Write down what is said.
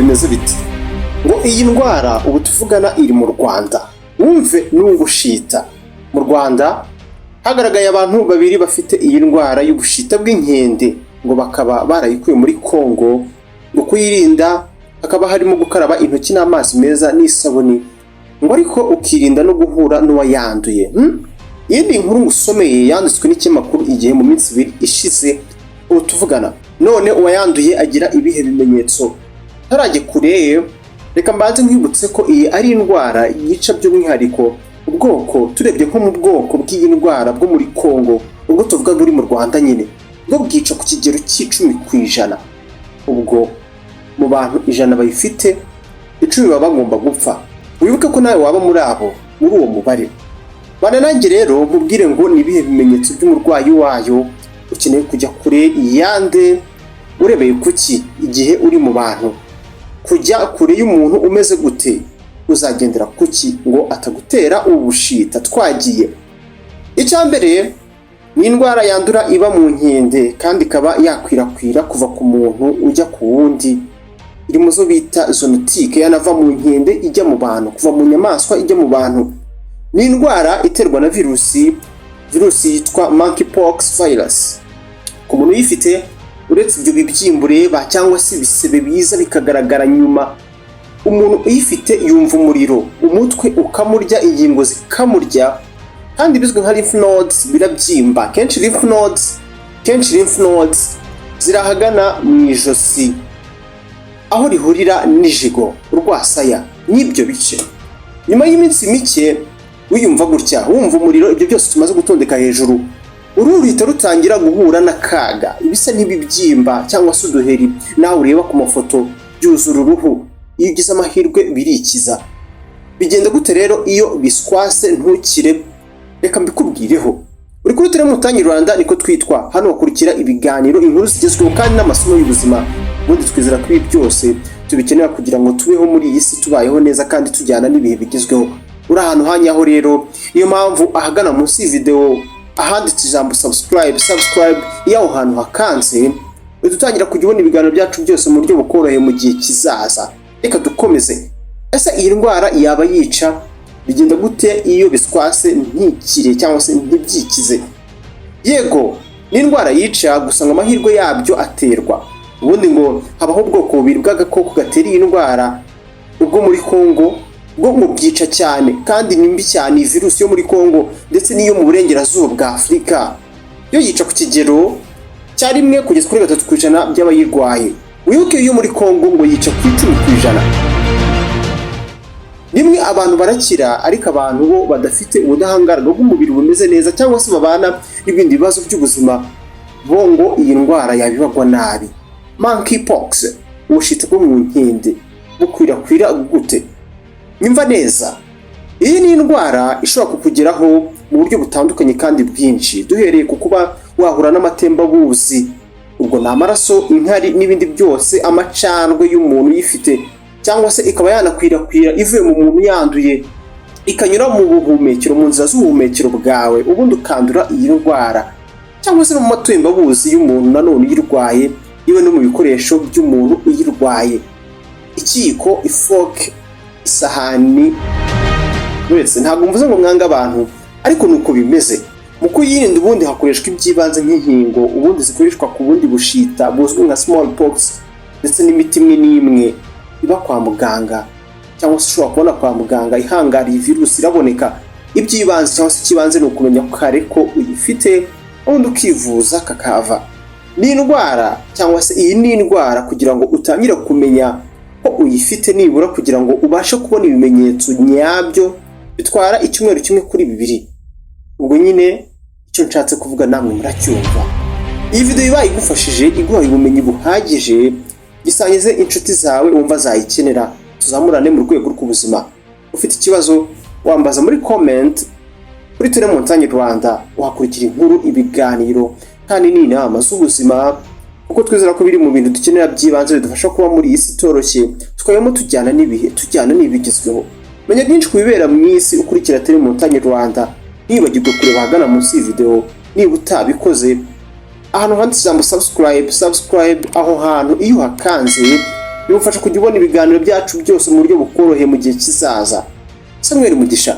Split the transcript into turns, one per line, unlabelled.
bimeze biti ngo iyi ndwara ubu tuvugana iri mu Rwanda. Wumve n'ubushita. Mu Rwanda hagaragaye abantu babiri bafite iyi ndwara y'ubushita bw'inkende ngo bakaba barayikuye muri Kongo. Ngo kuyirinda hakaba harimo gukaraba intoki n'amazi meza n'isabuni, ngo ariko ukirinda no guhura n'uwayanduye. Iyi ni inkuru ngusomeye yanditswe n'ikinyamakuru Igihe mu minsi 2 ishize. Ubu tuvugana none uwayanduye agira ibihe bimenyetso. Ntarajye kure, reka mbanze nkwibutse ko iyi ari indwara yica by'umwihariko ubwoko turebye nko mu bwoko bw'iyi ndwara bwo muri Kongo, ubwo tuvuga buri mu Rwanda nyine, bwo bwica ku kigero c'10%. Ubwo mu bantu 100 bayifite 10 baba bagomba gupfa. Wibuke ko nawe waba muri uwo mubare. Bana nanjye rero nkubwire ngo ni ibihe bimenyetso by'umurwayi wayo ukeneye kujya kure yande. Urebeye kuki igihe uri mu bantu, kujya kure y'umuntu umeze gute, uzagendera kuki ngo atagutera ubushita. Twagiye. Icyambere ni indwara yandura iba mu nkende kandi ikaba yakwirakwira kuva ku muntu ujya ku wundi. Iri mu zo bita zoonotique, yanava mu nkende ijya mu bantu, kuva mu nyamaswa ijya mu bantu. Ni indwara iterwa na virusi yitwa monkeypox virus. Ku muntu uyifite, uretse ibyo bibyimba ureba cyangwa se ibisebe biza bikagaragara nyuma, umuntu uyifite yumva umuriro, umutwe ukamurya, ingingo zikamurya, kandi bizwi nka lymph nodes birabyimba. Kenshi lymph nodes zirahagana mu ijosi aho rihurira n'ijigo, urwasaya n'ibyo bice. Nyuma y'iminsi mike wiyumva gutya, wumva umuriro, ibyo byose tumaze gutondeka hejuru, uruhu ruhita rutangira guhura n'akaga, ibisa nk'ibibyimba cyangwa se uduheri nawe ureba ku mafoto byuzura uruhu. Iyo ugize amahirwe birikiza. Bigenda gute rero iyo biswase ntukire? Reka mbikubwireho. Uri kuri Tele Mutangi Rwanda, niko twitwa. Hano wakurikira ibiganiro, inkuru zigezweho kandi n'amasomo y'ubuzima. Ubundi twizera ko ibi byose tubikenera kugira ngo tubeho muri iyi si tubayeho neza kandi tujyana n'ibihe bigezweho. Uri ahantu hanyaho rero, niyo mpamvu ahagana munsi video ahanditse ijambo subscribe iyo aho hantu hakanze, dutangira kujya ubona ibiganiro byacu byose mu buryo bukoroheye mu gihe kizaza. Reka dukomeze. Ese iyi ndwara yaba yica? Bigenda gute iyo biswase ntikire cyangwa se ntibyikize? Yego, ni indwara yica, gusa ngo amahirwe yabyo aterwa. Ubundi ngo habaho ubwoko bubiri bw'agakoko gatera iyi ndwara. Ubwo muri Kongo bwo mu byica cyane kandi ni mbi cyane, virusi yo muri Kongo ndetse n'iyo mu burengerazuba bwa Afurika. Yo yica ku kigero cya 1 kugeza kuri 3% by'abayirwaye. Wibuke iyo muri Kongo ngo yica ku 10%. Rimwe abantu barakira, ariko abantu bo badafite ubudahangarwa bw'umubiri bumeze neza cyangwa se babana n'ibindi bibazo by'ubuzima, bo ngo iyi ndwara yabibagwa nabi. Monkeypox, ubushita bwo mu nkende, bukwirakwira gute? Nyumva neza. Iyi ni indwara ishobora kukugeraho mu buryo butandukanye kandi bwinshi, duhereye ku kuba wahura n'amatembabuzi, ubwo ni amaraso, inkari n'ibindi byose, amacandwe y'umuntu uyifite, cyangwa se ikaba yanakwirakwira ivuye mu muntu yanduye ikanyura mu buhumekero, mu nzira z'ubuhumekero bwawe, ubundi ukandura iyi ndwara, cyangwa se no mu matembabuzi y'umuntu nanone uyirwaye, iwe no mu bikoresho by'umuntu uyirwaye. Ikiyiko, ifoke, isahani. Wese ntabwo mvuze ngo mwanga abantu, ariko nuko bimeze. Mu kuyirinda ubundi hakoreshwa ibyibanze nk'inkingo, ubundi zikoreshwa ku bundi bushita buzwi nka smallpox, ndetse n'imiti imwe n'imwe iba kwa muganga cyangwa se ushobora kubona kwa muganga ihangariye virusi iraboneka. Ibyibanze cyangwa se ikibanze ni ukumenya kare ko uyifite, ubundi ukivuza kakava. Ni indwara cyangwa se iyi ni indwara kugira ngo utangire kumenya ko uyifite, nibura kugira ngo ubashe kubona ibimenyetso nyabyo bitwara 1 kimwe kuri 2. Ubwo nyine icyo nshatse kuvuga namwe muracyumva. Iyi video ibaye igufashije, iguhaye ubumenyi buhagije, gisangize inshuti zawe wumva zayikenera, tuzamurane mu rwego rw'ubuzima. Ufite ikibazo wambaza muri comment kuri Tele Mutangi Rwanda, uhakurikira inkuru, ibiganiro kandi n'inama z'ubuzima, kuko twizera ko biri mu bintu dukenera byibanze bidufasha kuba muri iyi si itoroshye, tukayemo tujyana n'ibihe, tujyana n'ibigezweho. Menya byinshi kubibera mu isi, ukurikira Tele Mutangi Rwanda. Ntibagirwe kureba ahagana munsi video niba utabikoze, ahantu handitse ijambo subscribe, aho hantu iyo hakanze bigufasha kujya ubona ibiganiro byacu byose mu buryo bukoroheye mu gihe kizaza. Samuel Mugisha.